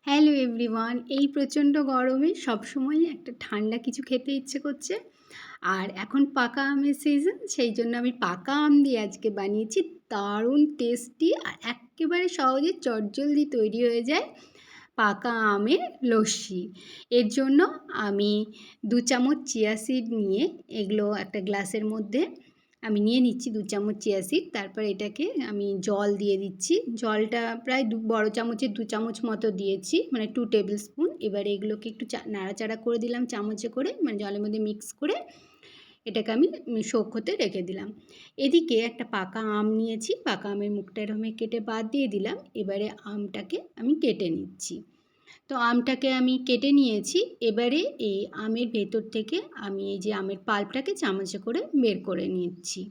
Hello everyone, এই প্রচণ্ড গরমে সবসময় একটা ঠান্ডা কিছু খেতে ইচ্ছে করছে। আর এখন পাকা আমের সিজন, সেই জন্য আমি পাকা আম দিয়ে আজকে বানিয়েছি দারুণ টেস্টি আর একেবারে সহজে চটজলদি তৈরি হয়ে যায় পাকা আমের লস্যি। এর জন্য আমি 2 চামচ চিয়া সিড নিয়ে এগুলো একটা গ্লাসের মধ্যে আমি নিয়ে নিচ্ছি 2 চামচ চিয়া সিড। তারপর এটাকে আমি জল দিয়ে দিচ্ছি। জলটা প্রায় বড় চামচের 2 চামচ মতো দিয়েছি, মানে 2 টেবিল স্পুন। এবারে এগুলোকে একটু নাড়াচাড়া করে দিলাম চামচে করে, মানে জলের মধ্যে মিক্স করে এটাকে আমি সোক হতে রেখে দিলাম। এদিকে একটা পাকা আম নিয়েছি, পাকা আমের মুখটা এরকম কেটে বাদ দিয়ে দিলাম। এবারে আমটাকে আমি কেটে নিচ্ছি। তো আমটাকে আমি কেটে নিয়েছি। এবারে এই আমের ভেতর থেকে আমি এই যে আমের পাল্পটাকে চামচে করে বের করে নিচ্ছি।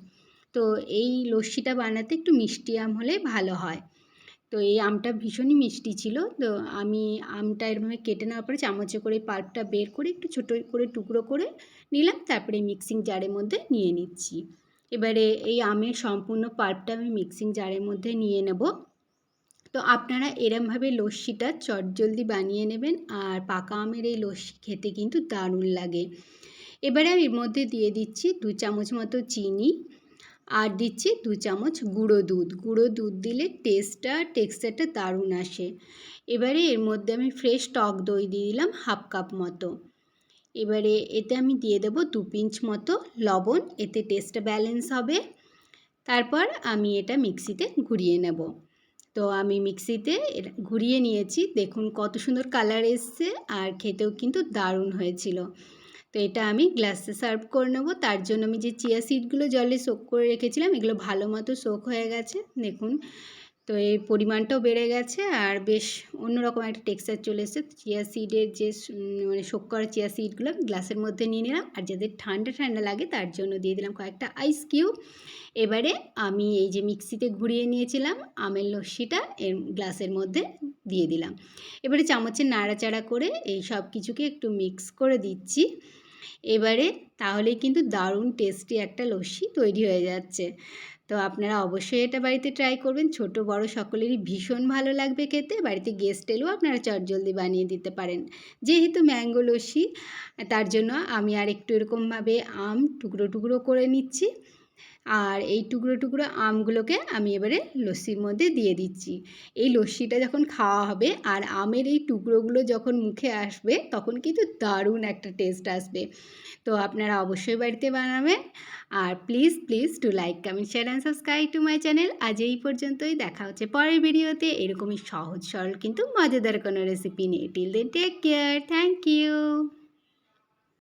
তো এই লস্যিটা বানাতে একটু মিষ্টি আম হলে ভালো হয়। তো এই আমটা ভীষণই মিষ্টি ছিল। তো আমি আমটা এরভাবে কেটে নেওয়ার পরে চামচে করে পাল্পটা বের করে একটু ছোটো করে টুকরো করে নিলাম। তারপরে মিক্সিং জারের মধ্যে নিয়ে নিচ্ছি। এবারে এই আমের সম্পূর্ণ পাল্পটা আমি মিক্সিং জারের মধ্যে নিয়ে নেব। তো আপনারা এরমভাবে লস্যিটা চটজলদি বানিয়ে নেবেন। আর পাকা আমের এই লস্যি খেতে কিন্তু দারুণ লাগে। এবারে আমি এর মধ্যে দিয়ে দিচ্ছি 2 চামচ মতো চিনি আর দিচ্ছি 2 চামচ গুঁড়ো দুধ। গুঁড়ো দুধ দিলে টেক্সচারটা দারুণ আসে। এবারে এর মধ্যে আমি ফ্রেশ টক দই দিয়ে দিলাম হাফ কাপ মতো। এবারে এতে আমি দিয়ে দেবো 2 পিঞ্চ মতো লবণ, এতে টেস্টটা ব্যালেন্স হবে। তারপর আমি এটা মিক্সিতে ঘুরিয়ে নেব। তো আমি মিক্সিতে ঘুরিয়ে নিয়েছি। দেখুন কত সুন্দর কালার এসছে আর খেতেও কিন্তু দারুণ হয়েছিল। তো এটা আমি গ্লাসে সার্ভ করে নেব। তার জন্য আমি যে চিয়া সিডগুলো জলে সোক করে রেখেছিলাম, এগুলো ভালো মতো সোক হয়ে গেছে দেখুন। তো এই পরিমাণটাও বেড়ে গেছে আর বেশ অন্যরকম একটা টেক্সচার চলে এসেছে। চিয়া সিডের যে মানে সোক করা চিয়া সিডগুলো গ্লাসের মধ্যে নিয়ে নিলাম। আর যাদের ঠান্ডা ঠান্ডা লাগে তার জন্য দিয়ে দিলাম কয়েকটা আইস কিউব। এবারে আমি এই যে মিক্সিতে ঘুরিয়ে নিয়েছিলাম আমের লস্যিটা এর গ্লাসের মধ্যে দিয়ে দিলাম। এবারে চামচে নাড়াচাড়া করে এই সব কিছুকে একটু মিক্স করে দিচ্ছি। এবারে তাহলেই কিন্তু দারুণ টেস্টি একটা লস্যি তৈরি হয়ে যাচ্ছে। তো আপনারা অবশ্যই এটা বাড়িতে ট্রাই করবেন। ছোট বড় সকলেরই ভীষণ ভালো লাগবে খেতে। বাড়িতে গেস্ট এলেও আপনারা চটজলদি বানিয়ে দিতে পারেন। যেহেতু ম্যাঙ্গো লস্যি, তার জন্য আমি আর একটু এরকমভাবে আম টুকরো টুকরো করে নিচ্ছি। আর এই টুকরো টুকরো আমগুলোকে আমি এবারে লস্যির মধ্যে দিয়ে দিচ্ছি। এই লস্যিটা যখন খাওয়া হবে আর আমের এই টুকরোগুলো যখন মুখে আসবে, তখন কিন্তু দারুণ একটা টেস্ট আসবে। তো আপনারা অবশ্যই বাড়িতে বানাবেন। আর please please to like, comment, share and subscribe to my channel. আজ এই পর্যন্তই। দেখা হচ্ছে পরের ভিডিওতে এরকমই সহজ সরল কিন্তু মজাদার কোনো রেসিপি নিয়ে। Till then take care. Thank you.